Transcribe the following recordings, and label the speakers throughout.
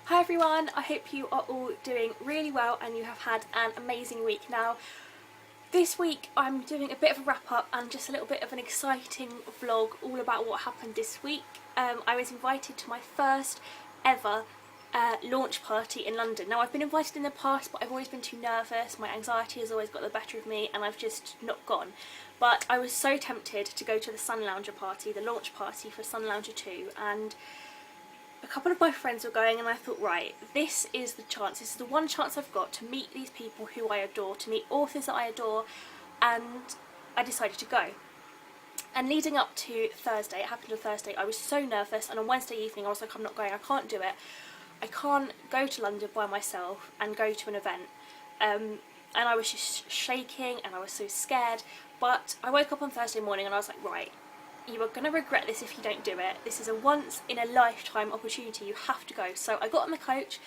Speaker 1: Hi everyone, I hope you are all doing really well and you have had an amazing week. Now, this week I'm doing a bit of a wrap up and just a little bit of an exciting vlog all about what happened this week. I was invited to my first ever launch party in London. Now, I've been invited in the past, but I've always been too nervous. My anxiety has always got the better of me and I've just not gone. But I was so tempted to go to the Sunlounger party, the launch party for Sunlounger 2, and a couple of my friends were going and I thought, right, this is the chance, this is the one chance I've got to meet these people who I adore, to meet authors that I adore, and I decided to go. And leading up to Thursday, it happened on Thursday, I was so nervous, and on Wednesday evening I was like, I'm not going, I can't do it. I can't go to London by myself and go to an event. And I was just shaking and I was so scared, but I woke up on Thursday morning and I was like, right, you are going to regret this if you don't do it. This is a once in a lifetime opportunity, you have to go. So I got on the coach,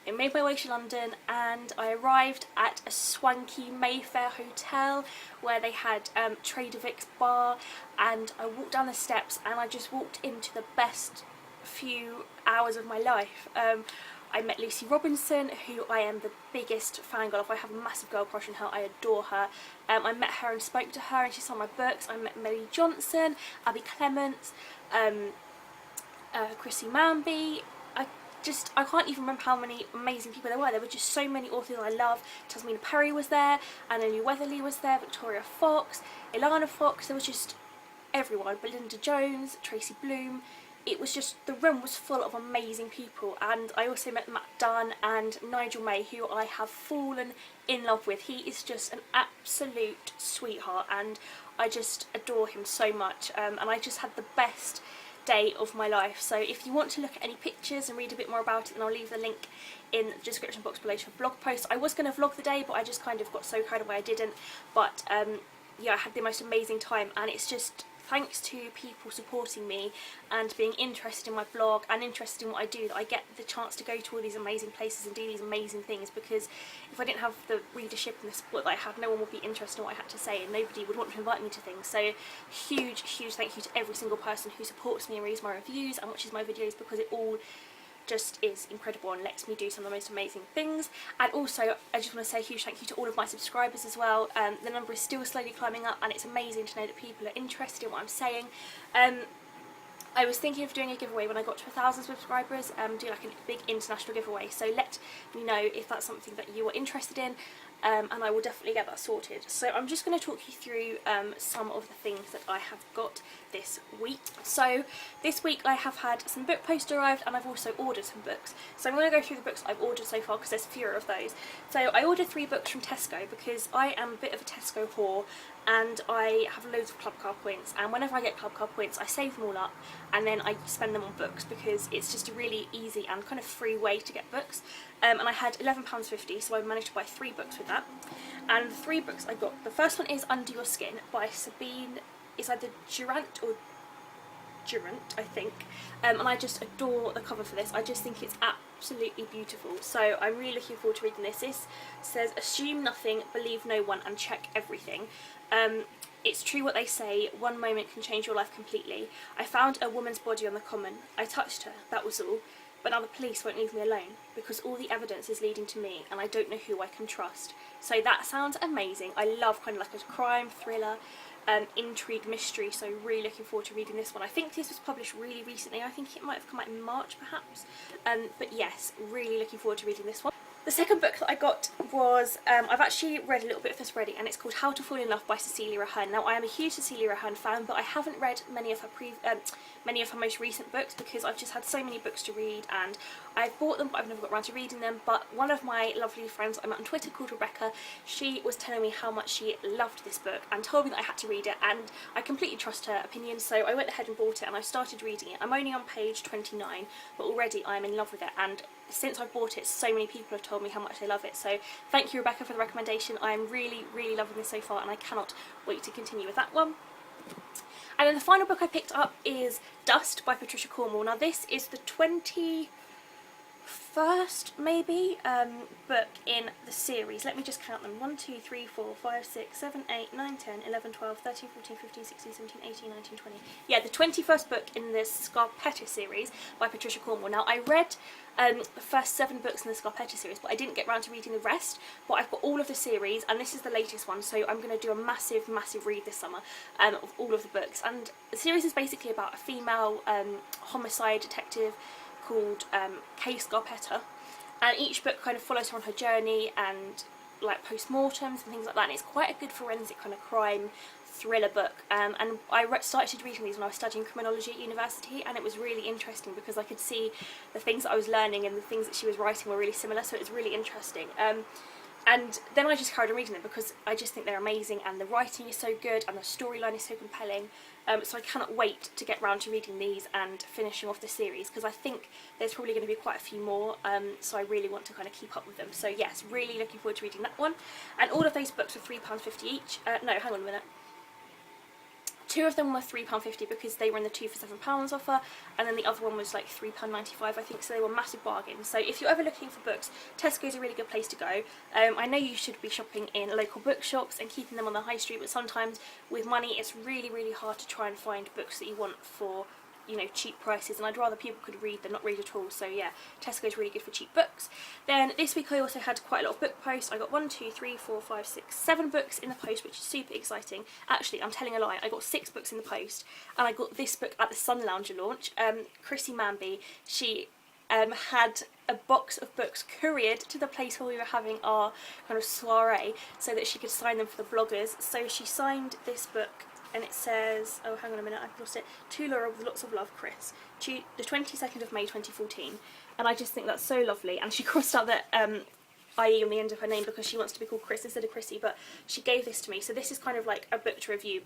Speaker 1: I made my way to London, and I arrived at a swanky Mayfair hotel where they had Trader Vic's bar, and I walked down the steps and I just walked into the best few hours of my life. I met Lucy Robinson, who I am the biggest fangirl of. I have a massive girl crush on her, I adore her. I met her and spoke to her and she saw my books. I met Melly Johnson, Abby Clements, Chrissy Manby. I can't even remember how many amazing people there were. There were just so many authors I love. Tasmina Perry was there, Annalie Weatherly was there, Victoria Fox, Ilana Fox. There was just everyone. Belinda Jones, Tracy Bloom. It was just, the room was full of amazing people. And I also met Matt Dunn and Nigel May, who I have fallen in love with. He is just an absolute sweetheart and I just adore him so much, and I just had the best day of my life. So if you want to look at any pictures and read a bit more about it, then I'll leave the link in the description box below to a blog post. I was going to vlog the day, but I just kind of got so carried away I didn't. But yeah, I had the most amazing time, and it's just thanks to people supporting me and being interested in my blog and interested in what I do that I get the chance to go to all these amazing places and do these amazing things, because if I didn't have the readership and the support that I had, no one would be interested in what I had to say and nobody would want to invite me to things. So huge thank you to every single person who supports me and reads my reviews and watches my videos, because it all just is incredible and lets me do some of the most amazing things. And also I just want to say a huge thank you to all of my subscribers as well. The number is still slowly climbing up and it's amazing to know that people are interested in what I'm saying. I was thinking of doing a giveaway when I got to 1,000 subscribers, do like a big international giveaway, so let me know if that's something that you are interested in, and I will definitely get that sorted. So I'm just going to talk you through some of the things that I have got this week. So this week I have had some book posts arrived and I've also ordered some books. So I'm going to go through the books I've ordered so far because there's fewer of those. So I ordered 3 books from Tesco because I am a bit of a Tesco whore and I have loads of club card points, and whenever I get club card points I save them all up and then I spend them on books because it's just a really easy and kind of free way to get books. And I had £11.50, so I managed to buy 3 books with that. And the 3 books I got, the first one is Under Your Skin by Sabine, it's either Durant or Durant, I think, and I just adore the cover for this. I just think it's absolutely beautiful, so I'm really looking forward to reading this. This says, assume nothing, believe no one, and check everything. It's true what they say, one moment can change your life completely. I found a woman's body on the common. I touched her, that was all. But now the police won't leave me alone, because all the evidence is leading to me, and I don't know who I can trust. So that sounds amazing. I love kind of like a crime thriller, intrigue, mystery, so really looking forward to reading this one. I think this was published really recently. I think it might have come out in March perhaps. But yes, really looking forward to reading this one. The second book that I got was, I've actually read a little bit of this already, and it's called How to Fall in Love by Cecilia Ahern. Now I am a huge Cecilia Ahern fan, but I haven't read many of her most recent books because I've just had so many books to read, and I've bought them but I've never got around to reading them. But one of my lovely friends I met on Twitter called Rebecca, she was telling me how much she loved this book and told me that I had to read it, and I completely trust her opinion, so I went ahead and bought it and I started reading it. I'm only on page 29, but already I'm in love with it, and since I've bought it, so many people have told me how much they love it. So thank you, Rebecca, for the recommendation. I'm really loving this so far and I cannot wait to continue with that one. And then the final book I picked up is Dust by Patricia Cornwell. Now this is the 24th first, maybe, book in the series. Let me just count them. 1, 2, 3, 4, 5, 6, 7, 8, 9, 10, 11, 12, 13, 14, 15, 16, 17, 18, 19, 20. Yeah, the 21st book in the Scarpetta series by Patricia Cornwell. Now, I read the first 7 books in the Scarpetta series, but I didn't get around to reading the rest. But I've got all of the series, and this is the latest one, so I'm going to do a massive, massive read this summer of all of the books. And the series is basically about a female homicide detective called Kay Scarpetta, and each book kind of follows her on her journey and like post-mortems and things like that, and it's quite a good forensic kind of crime thriller book. And I started reading these when I was studying criminology at university, and it was really interesting because I could see the things that I was learning and the things that she was writing were really similar, so it was really interesting. And then I just carried on reading them because I just think they're amazing, and the writing is so good and the storyline is so compelling. So I cannot wait to get round to reading these and finishing off the series, because I think there's probably going to be quite a few more, so I really want to kind of keep up with them. So yes, really looking forward to reading that one. And all of those books were £3.50 each. No, hang on a minute. 2 of them were £3.50 because they were in the 2 for £7 offer, and then the other one was like £3.95 I think, so they were massive bargains. So if you're ever looking for books, Tesco's a really good place to go. I know you should be shopping in local bookshops and keeping them on the high street, but sometimes with money it's really, really hard to try and find books that you want for, you know, cheap prices, and I'd rather people could read than not read at all. So yeah, Tesco's really good for cheap books. Then this week I also had quite a lot of book posts. I got 1, 2, 3, 4, 5, 6, 7 books in the post, which is super exciting. Actually, I'm telling a lie, I got 6 books in the post, and I got this book at the Sunlounger launch. Chrissy Manby, she had a box of books couriered to the place where we were having our kind of soiree so that she could sign them for the bloggers. So she signed this book, and it says, oh hang on a minute, I've lost it, to Laura with lots of love, Chris, the 22nd of May 2014, and I just think that's so lovely. And she crossed out that IE on the end of her name because she wants to be called Chris instead of Chrissy, but she gave this to me, so this is kind of like a book to review,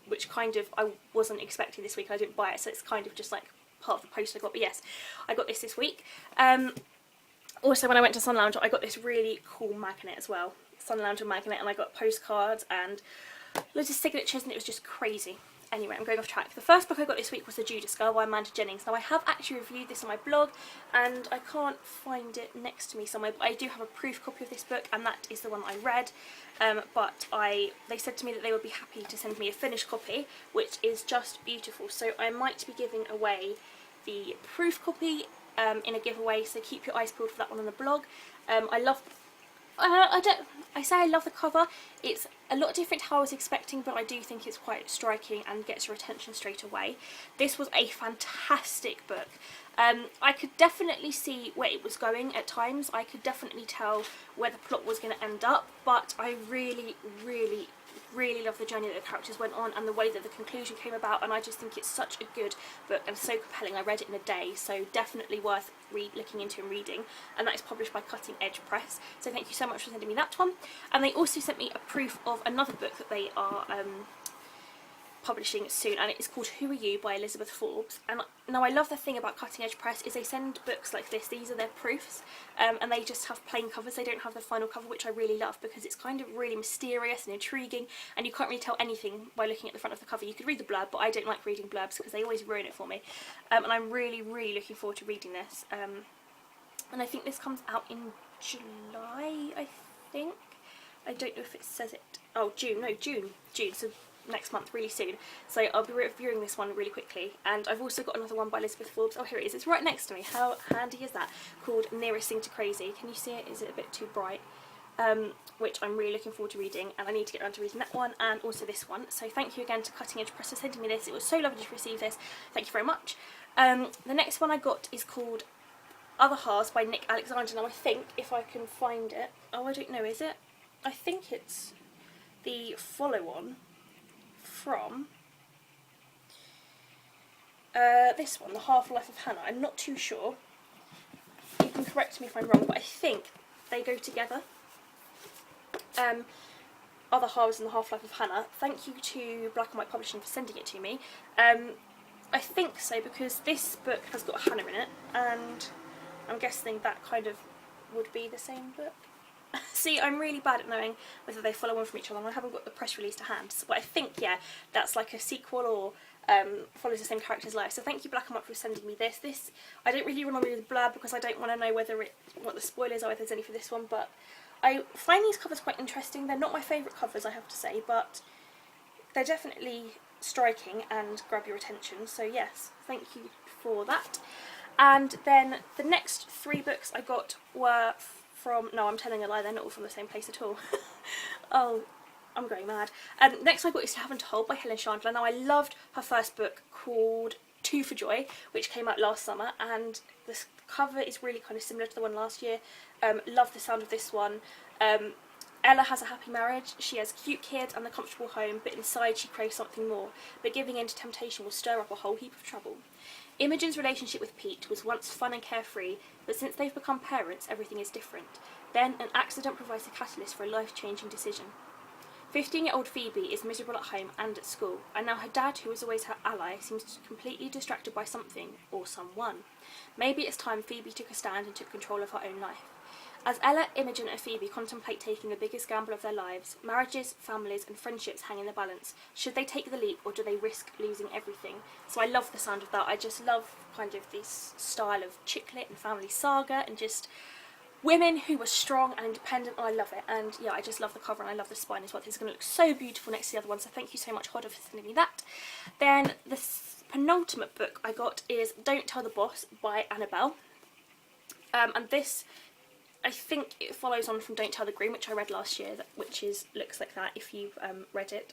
Speaker 1: which kind of I wasn't expecting this week. I didn't buy it, so it's kind of just like part of the post I got, but yes, I got this week. Also, when I went to Sunlounger, I got this really cool magnet as well, Sunlounger magnet, and I got postcards and loads of signatures, and it was just crazy. Anyway, I'm going off track. The first book I got this week was The Judas Girl by Amanda Jennings. Now, I have actually reviewed this on my blog, and I can't find it next to me somewhere, but I do have a proof copy of this book, and that is the one I read. But they said to me that they would be happy to send me a finished copy, which is just beautiful. So I might be giving away the proof copy in a giveaway, so keep your eyes peeled for that one on the blog. I say I love the cover. It's a lot different to how I was expecting, but I do think it's quite striking and gets your attention straight away. This was a fantastic book. I could definitely see where it was going at times. I could definitely tell where the plot was going to end up, but I really, really, really love the journey that the characters went on and the way that the conclusion came about, and I just think it's such a good book and so compelling. I read it in a day, so definitely worth looking into and reading, and that is published by Cutting Edge Press, so thank you so much for sending me that one. And they also sent me a proof of another book that they are publishing soon, and it is called Who Are You by Elizabeth Forbes. And now I love the thing about Cutting Edge Press is they send books like this, these are their proofs, and they just have plain covers. They don't have the final cover, which I really love because it's kind of really mysterious and intriguing, and you can't really tell anything by looking at the front of the cover. You could read the blurb, but I don't like reading blurbs because they always ruin it for me, and I'm really, really looking forward to reading this. And I think this comes out in July, I think. I don't know if it says it. Oh, June, no, June, so next month, really soon. So I'll be reviewing this one really quickly. And I've also got another one by Elizabeth Forbes. Oh, here it is. It's right next to me. How handy is that? Called Nearest Thing to Crazy. Can you see it? Is it a bit too bright? Which I'm really looking forward to reading, and I need to get around to reading that one and also this one. So thank you again to Cutting Edge Press for sending me this. It was so lovely to receive this. Thank you very much. The next one I got is called Other Halves by Nick Alexander. Now I think, if I can find it, oh I don't know, is it? I think it's the follow-on from this one, The Half-Life of Hannah. I'm not too sure. You can correct me if I'm wrong, but I think they go together. Other Halves and The Half-Life of Hannah. Thank you to Black and White Publishing for sending it to me. I think so because this book has got Hannah in it, and I'm guessing that kind of would be the same book. See, I'm really bad at knowing whether they follow on from each other, and I haven't got the press release to hand, but I think, yeah, that's like a sequel or follows the same character's life. So thank you Black and White for sending me this. I don't really want to read the blurb because I don't want to know what the spoilers are, if there's any for this one, but I find these covers quite interesting. They're not my favourite covers, I have to say, but they're definitely striking and grab your attention. So yes, thank you for that. And then the next 3 books I got were from, no, I'm telling a lie, they're not all from the same place at all. Oh, I'm going mad. Next I got is To Have and Told by Helen Chandler. Now I loved her first book called Two for Joy, which came out last summer, and the cover is really kind of similar to the one last year. Love the sound of this one. Ella has a happy marriage, she has cute kids and a comfortable home, but inside she craves something more. But giving in to temptation will stir up a whole heap of trouble. Imogen's relationship with Pete was once fun and carefree, but since they've become parents, everything is different. Then an accident provides a catalyst for a life-changing decision. 15-year-old Phoebe is miserable at home and at school, and now her dad, who was always her ally, seems completely distracted by something or someone. Maybe it's time Phoebe took a stand and took control of her own life. As Ella, Imogen and Phoebe contemplate taking the biggest gamble of their lives, marriages, families and friendships hang in the balance. Should they take the leap or do they risk losing everything? So I love the sound of that. I just love kind of this style of chick lit and family saga and just women who were strong and independent. I love it. And yeah, I just love the cover and I love the spine as well. This is going to look so beautiful next to the other one. So thank you so much, Hodder, for sending me that. Then the penultimate book I got is Don't Tell the Boss by Annabelle. And this, I think it follows on from Don't Tell the Groom, which I read last year, which looks like that if you've read it.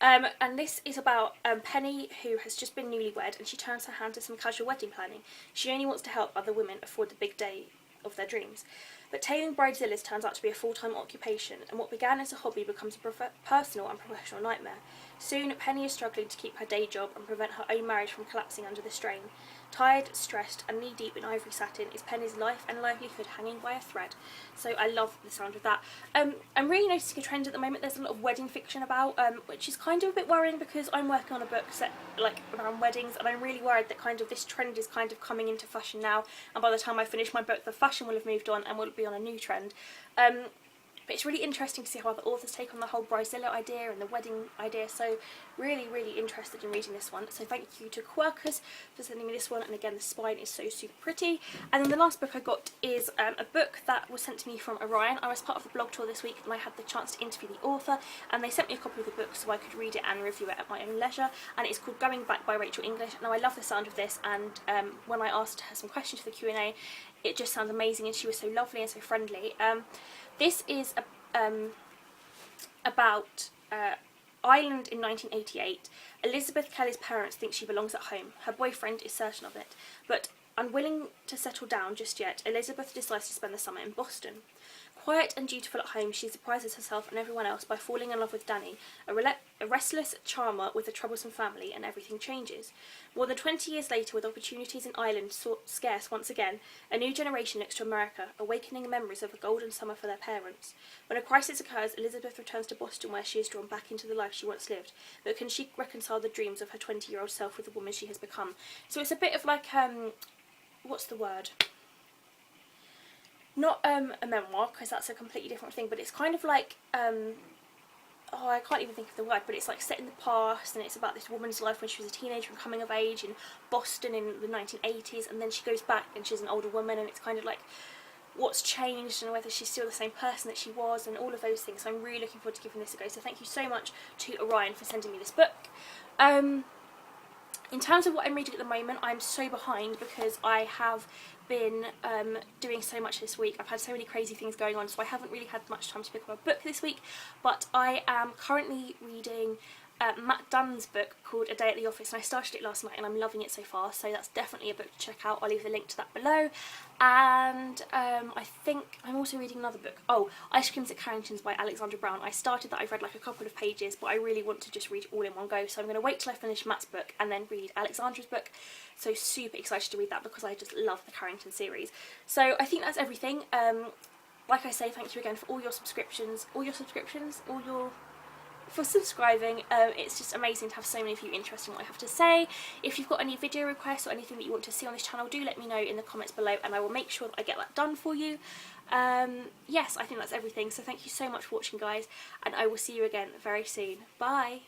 Speaker 1: And this is about Penny, who has just been newlywed, and she turns her hand to some casual wedding planning. She only wants to help other women afford the big day of their dreams. But tailing bridezillas turns out to be a full-time occupation, and what began as a hobby becomes a personal and professional nightmare. Soon, Penny is struggling to keep her day job and prevent her own marriage from collapsing under the strain. Tired, stressed and knee-deep in ivory satin is Penny's life and livelihood hanging by a thread. So I love the sound of that. I'm really noticing a trend at the moment. There's a lot of wedding fiction about, which is kind of a bit worrying because I'm working on a book set like around weddings, and I'm really worried that kind of this trend is kind of coming into fashion now, and by the time I finish my book the fashion will have moved on and will be on a new trend. But it's really interesting to see how other authors take on the whole bridezilla idea and the wedding idea, so really, really interested in reading this one. So thank you to Quirkers for sending me this one, and again the spine is so super pretty. And then the last book I got is a book that was sent to me from Orion. I was part of the blog tour this week and I had the chance to interview the author, and they sent me a copy of the book so I could read it and review it at my own leisure, and it's called Going Back by Rachel English. Now I love the sound of this, and when I asked her some questions for the Q&A, it just sounds amazing and she was so lovely and so friendly. This is about Ireland in 1988. Elizabeth Kelly's parents think she belongs at home. Her boyfriend is certain of it. But unwilling to settle down just yet, Elizabeth decides to spend the summer in Boston. Quiet and dutiful at home, she surprises herself and everyone else by falling in love with Danny, a restless charmer with a troublesome family, and everything changes. More than 20 years later, with opportunities in Ireland scarce once again, a new generation looks to America, awakening memories of a golden summer for their parents. When a crisis occurs, Elizabeth returns to Boston, where she is drawn back into the life she once lived. But can she reconcile the dreams of her 20-year-old self with the woman she has become? So it's a bit of like, what's the word? Not a memoir, because that's a completely different thing, but it's kind of like, oh, I can't even think of the word, but it's like set in the past, and it's about this woman's life when she was a teenager and coming of age in Boston in the 1980s, and then she goes back and she's an older woman, and it's kind of like what's changed and whether she's still the same person that she was and all of those things. So I'm really looking forward to giving this a go. So thank you so much to Orion for sending me this book. In terms of what I'm reading at the moment, I'm so behind because I have been doing so much this week. I've had so many crazy things going on, so I haven't really had much time to pick up a book this week, but I am currently reading Matt Dunn's book called A Day at the Office, and I started it last night and I'm loving it so far, so that's definitely a book to check out. I'll leave the link to that below. And I think I'm also reading another book. Oh, Ice Creams at Carrington's by Alexandra Brown. I started that, I've read like a couple of pages, but I really want to just read it all in one go, so I'm going to wait till I finish Matt's book and then read Alexandra's book. So super excited to read that because I just love the Carrington series. So I think that's everything. Like I say, thank you again for all your subscriptions, for subscribing. It's just amazing to have so many of you interested in what I have to say. If you've got any video requests or anything that you want to see on this channel, do let me know in the comments below and I will make sure that I get that done for you. Yes, I think that's everything, so thank you so much for watching, guys, and I will see you again very soon. Bye!